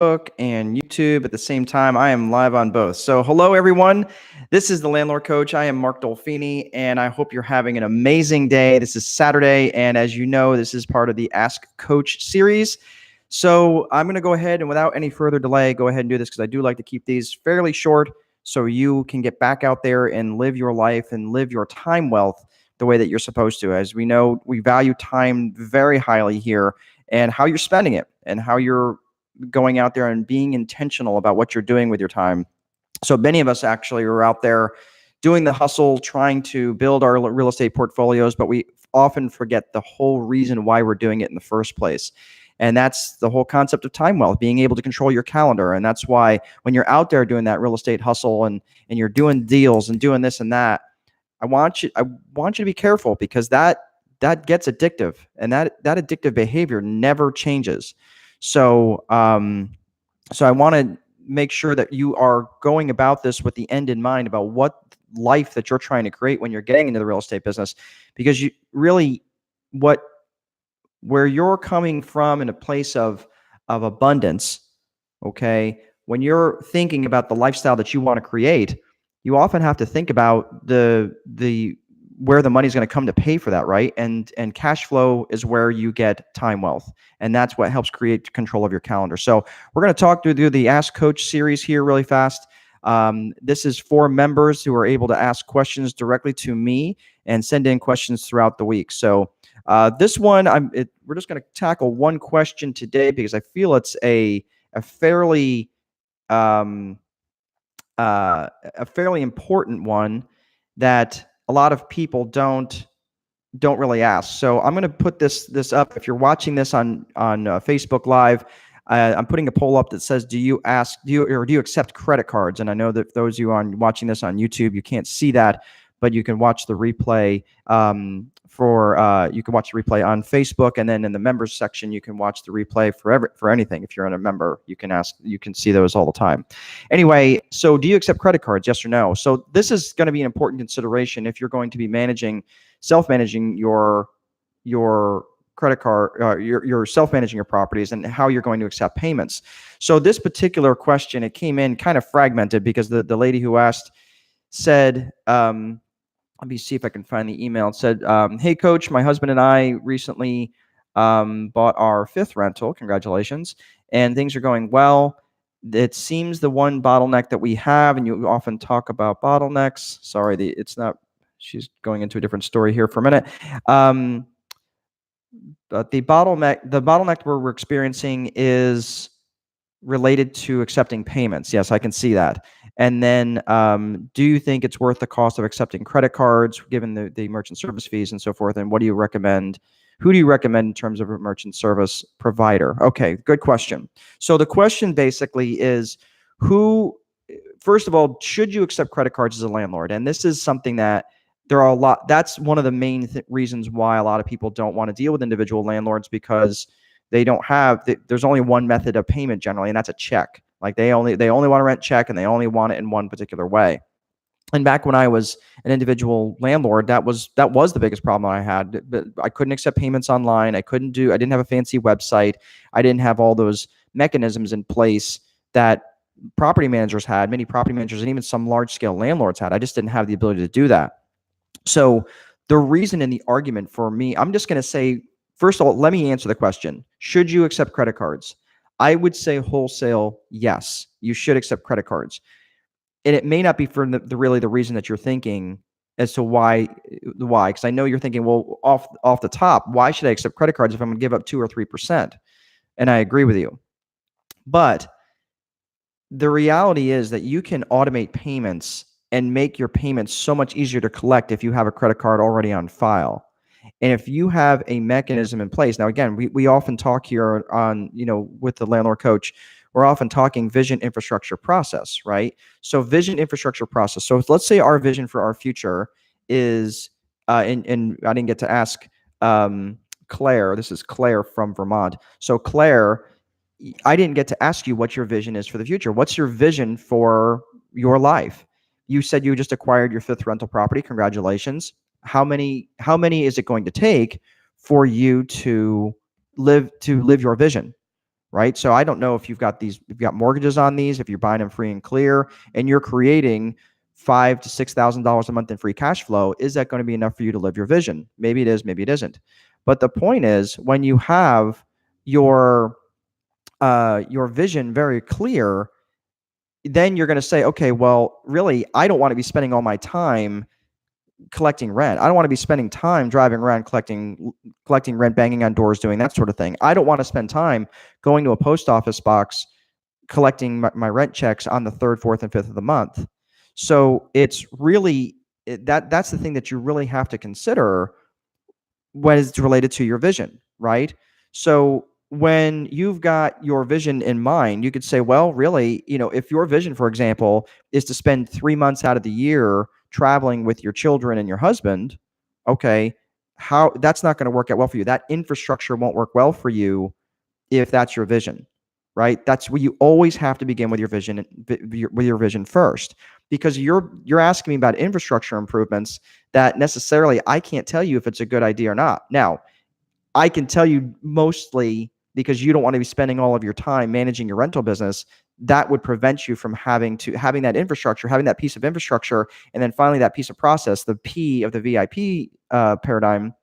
Facebook and YouTube at the same time. I am live on both. So, hello everyone. This is the Landlord Coach. I am Mark Dolfini, and I hope you're having an amazing day. This is Saturday, and as you know, this is part of the Ask Coach series. So, I'm going to go ahead and without any further delay, go ahead and do this because I do like to keep these fairly short so you can get back out there and live your life and live your time wealth the way that you're supposed to. As we know, we value time very highly here, and how you're spending it and how you're going out there and being intentional about what you're doing with your time. So many of us actually are out there doing the hustle, trying to build our real estate portfolios, but we often forget the whole reason why we're doing it in the first place. And that's the whole concept of time wealth, being able to control your calendar. And that's why when you're out there doing that real estate hustle and you're doing deals and doing this and that, I want you to be careful, because that gets addictive, and that addictive behavior never changes. So so I want to make sure that you are going about this with the end in mind about what life that you're trying to create when you're getting into the real estate business, because you really where you're coming from in a place of abundance, okay? When you're thinking about the lifestyle that you want to create, you often have to think about the where the money's going to come to pay for that, right? And cash flow is where you get time wealth, and that's what helps create control of your calendar. So we're going to talk through the Ask Coach series here really fast. This is for members who are able to ask questions directly to me and send in questions throughout the week. So this one, we're just going to tackle one question today because I feel it's a fairly important one that a lot of people don't really ask. So I'm going to put this up. If you're watching this on Facebook Live, I'm putting a poll up that says, do you accept credit cards? And I know that those of you watching this on YouTube, you can't see that, but you can watch the replay you can watch the replay on Facebook, and then in the members section you can watch the replay for anything. If you're a member, you can see those all the time. Anyway, so do you accept credit cards? Yes or no? So this is going to be an important consideration if you're going to be self-managing your credit card, you're self-managing your properties, and how you're going to accept payments. So this particular question, it came in kind of fragmented because the lady who asked said, let me see if I can find the email. It said, hey, Coach, my husband and I recently bought our 5th rental. Congratulations. And things are going well. It seems the one bottleneck that we have, and you often talk about bottlenecks. Sorry, it's not. She's going into a different story here for a minute. But the bottleneck we're experiencing is related to accepting payments. Yes, I can see that. And then do you think it's worth the cost of accepting credit cards given the merchant service fees and so forth? And what do you recommend? Who do you recommend in terms of a merchant service provider? Okay, good question. So the question basically is, first of all, should you accept credit cards as a landlord? And this is something that that's one of the main reasons why a lot of people don't want to deal with individual landlords, because there's only one method of payment generally, and that's a check. Like they only want to rent check, and they only want it in one particular way. And back when I was an individual landlord, that was the biggest problem I had. But I couldn't accept payments online. I didn't have a fancy website. I didn't have all those mechanisms in place that property managers had, many property managers, and even some large scale landlords had. I just didn't have the ability to do that. So the reason in the argument for me, I'm just going to say, first of all, let me answer the question. Should you accept credit cards? I would say wholesale, yes, you should accept credit cards. And it may not be for really the reason that you're thinking as to why, because I know you're thinking, well, off the top, why should I accept credit cards if I'm going to give up 2 or 3%? And I agree with you. But the reality is that you can automate payments and make your payments so much easier to collect if you have a credit card already on file. And if you have a mechanism in place, now again, we often talk here on, with the Landlord Coach, we're often talking vision, infrastructure, process, right? So vision, infrastructure, process. So let's say our vision for our future is, and I didn't get to ask Claire. This is Claire from Vermont. So Claire, I didn't get to ask you what your vision is for the future. What's your vision for your life? You said you just acquired your 5th rental property. Congratulations. How many is it going to take for you to live your vision? right? So I don't know if you've got mortgages on these, if you're buying them free and clear, and you're creating $5,000 to $6,000 a month in free cash flow. Is that going to be enough for you to live your vision? Maybe it is, maybe it isn't. But the point is, when you have your vision very clear, then you're going to say, okay, well, really, I don't want to be spending all my time collecting rent. I don't want to be spending time driving around collecting rent, banging on doors, doing that sort of thing. I don't want to spend time going to a post office box collecting my rent checks on the third, fourth, and fifth of the month. So it's really that's the thing that you really have to consider when it's related to your vision, right? So when you've got your vision in mind, you could say, well, really, if your vision, for example, is to spend 3 months out of the year traveling with your children and your husband, okay, that's not going to work out well for you. That infrastructure won't work well for you if that's your vision, right? That's where you always have to begin with your vision, first, because you're asking me about infrastructure improvements that necessarily I can't tell you if it's a good idea or not. Now, I can tell you mostly because you don't want to be spending all of your time managing your rental business. That would prevent you from having that infrastructure, having that piece of infrastructure, and then finally that piece of process, the P of the VIP paradigm,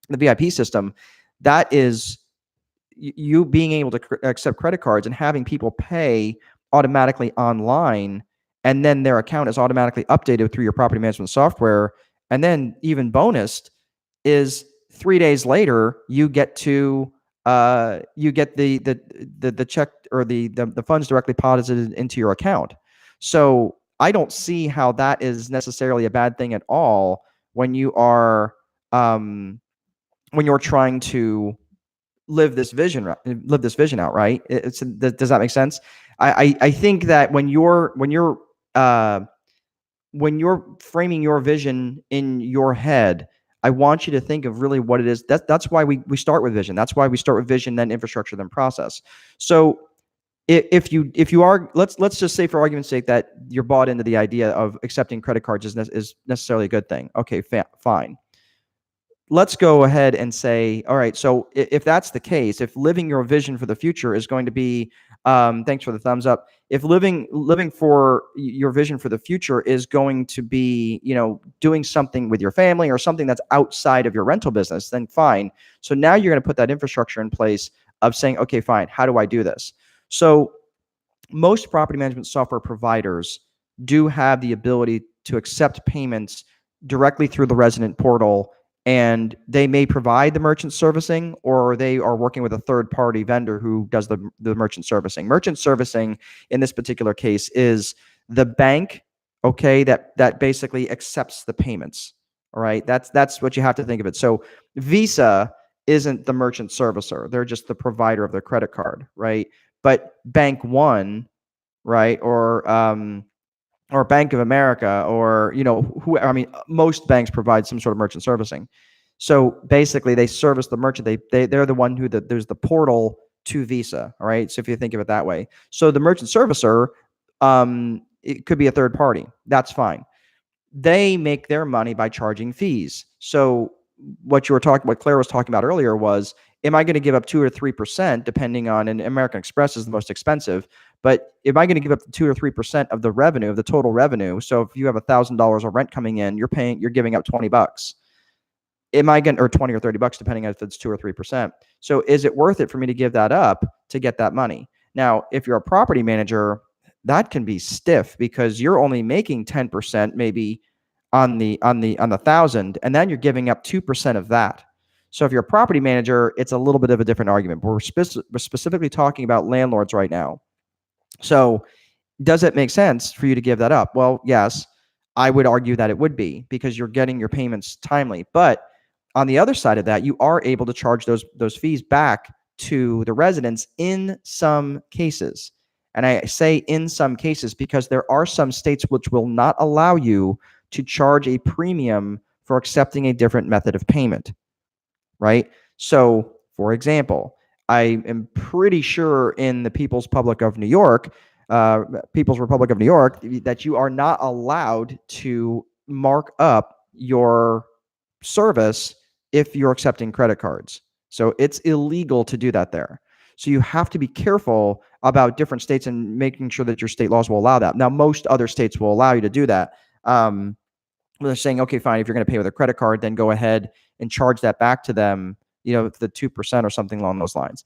the VIP system. That is you being able to accept credit cards and having people pay automatically online, and then their account is automatically updated through your property management software. And then even bonused is 3 days later, you get the check or the funds directly deposited into your account. So I don't see how that is necessarily a bad thing at all when you are when you're trying to live this vision out, right? Does that make sense? I think that uh, when you're framing your vision in your head, I want you to think of really what it is. That's why we start with vision. That's why we start with vision, then infrastructure, then process. So if you are, let's just say for argument's sake that you're bought into the idea of accepting credit cards is necessarily a good thing. Okay, fine. Let's go ahead and say, all right, so if that's the case, if living your vision for the future is going to be, thanks for the thumbs up. If living for your vision for the future is going to be, doing something with your family or something that's outside of your rental business, then fine. So now you're going to put that infrastructure in place of saying, okay, fine, how do I do this? So most property management software providers do have the ability to accept payments directly through the resident portal, and they may provide the merchant servicing, or they are working with a third-party vendor who does the merchant servicing. Merchant servicing in this particular case is the bank, okay, that basically accepts the payments. All right, that's what you have to think of it. So Visa isn't the merchant servicer; they're just the provider of their credit card, right? But Bank One, right, or Bank of America, or who, I mean, most banks provide some sort of merchant servicing. So basically, they service the merchant. They're the one there's the portal to Visa. All right. So if you think of it that way, so the merchant servicer, it could be a third party. That's fine. They make their money by charging fees. So what Claire was talking about earlier was, am I going to give up 2 or 3%, depending on, and American Express is the most expensive, but am I going to give up 2 or 3% of the revenue, of the total revenue? So if you have $1,000 of rent coming in, you're giving up $20. Am I going, or 20 or $30, depending on if it's 2 or 3%. So is it worth it for me to give that up to get that money? Now, if you're a property manager, that can be stiff because you're only making 10% maybe on the 1,000, and then you're giving up 2% of that. So if you're a property manager, it's a little bit of a different argument. But we're specifically talking about landlords right now. So does it make sense for you to give that up? Well, yes, I would argue that it would be, because you're getting your payments timely. But on the other side of that, you are able to charge those fees back to the residents in some cases. And I say in some cases because there are some states which will not allow you to charge a premium for accepting a different method of payment, right? So, for example, I am pretty sure in the People's Republic of New York, that you are not allowed to mark up your service if you're accepting credit cards. So it's illegal to do that there. So you have to be careful about different states and making sure that your state laws will allow that. Now, most other states will allow you to do that. They're saying, okay, fine, if you're going to pay with a credit card, then go ahead and charge that back to them, the 2% or something along those lines.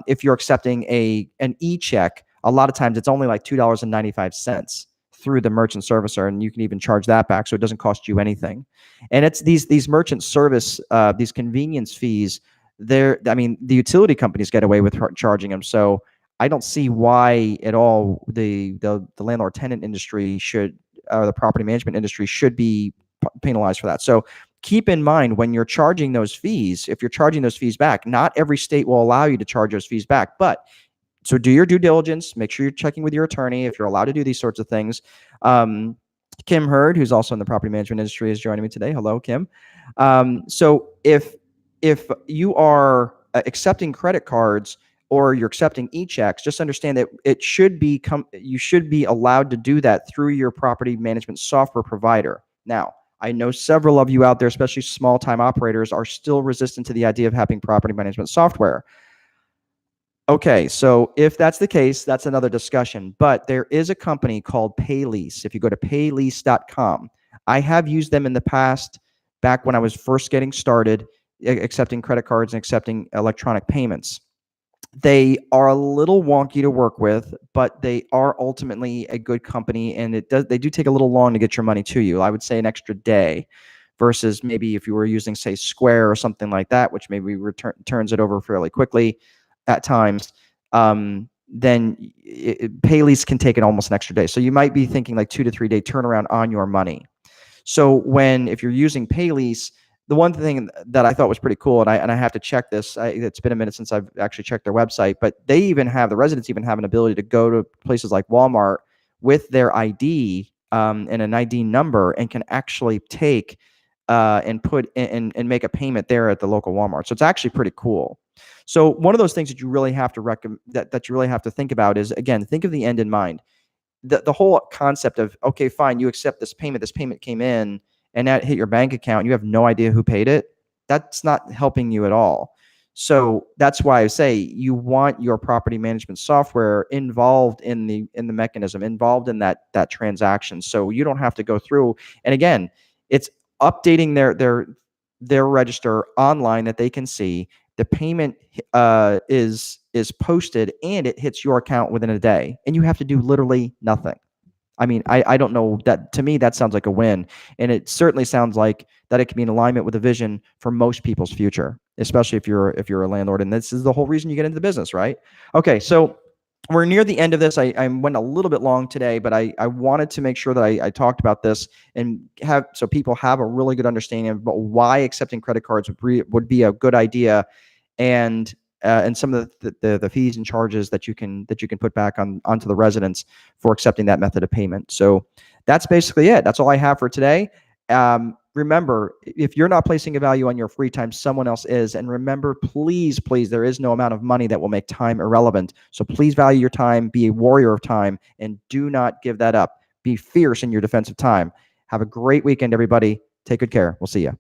If you're accepting an e-check, a lot of times it's only like $2.95 through the merchant servicer, and you can even charge that back, so it doesn't cost you anything. And it's these merchant service, these convenience fees. The utility companies get away with charging them, so I don't see why at all the landlord tenant industry should, or the property management industry should be penalized for that. So keep in mind when you're charging those fees, if you're charging those fees back, not every state will allow you to charge those fees back. But so do your due diligence, make sure you're checking with your attorney if you're allowed to do these sorts of things. Kim Hurd, who's also in the property management industry, is joining me today. Hello, Kim. So if you are accepting credit cards or you're accepting e-checks, just understand that you should be allowed to do that through your property management software provider. Now, I know several of you out there, especially small-time operators, are still resistant to the idea of having property management software. Okay, so if that's the case, that's another discussion. But there is a company called Paylease. If you go to paylease.com, I have used them in the past, back when I was first getting started, accepting credit cards and accepting electronic payments. They are a little wonky to work with, but they are ultimately a good company, and they do take a little long to get your money to you. I would say an extra day, versus maybe if you were using, say, Square or something like that, which maybe turns it over fairly quickly at times. Then Paylease can take it almost an extra day. So you might be thinking like 2 to 3 day turnaround on your money. So if you're using Paylease, the one thing that I thought was pretty cool, and I have to check this. It's been a minute since I've actually checked their website, but the residents even have an ability to go to places like Walmart with their ID and an ID number, and can actually take and put in and make a payment there at the local Walmart. So it's actually pretty cool. So one of those things that you really have to that you really have to think about is, again, think of the end in mind. The whole concept of, okay, fine, you accept this payment came in and that hit your bank account, you have no idea who paid it. That's not helping you at all. So that's why I say you want your property management software involved in the mechanism, involved in that transaction, so you don't have to go through. And again, it's updating their register online that they can see. The payment is posted and it hits your account within a day, and you have to do literally nothing. I mean, I don't know, that to me that sounds like a win, and it certainly sounds like that it can be in alignment with the vision for most people's future, especially if you're a landlord, and this is the whole reason you get into the business, right? Okay, so we're near the end of this. I went a little bit long today, but I wanted to make sure that I talked about this and so people have a really good understanding about why accepting credit cards would be a good idea, and some of the fees and charges that you can put back onto the residents for accepting that method of payment. So that's basically it. That's all I have for today. Remember, if you're not placing a value on your free time, someone else is. And remember, please, there is no amount of money that will make time irrelevant. So please value your time, be a warrior of time, and do not give that up. Be fierce in your defense of time. Have a great weekend, everybody. Take good care. We'll see you.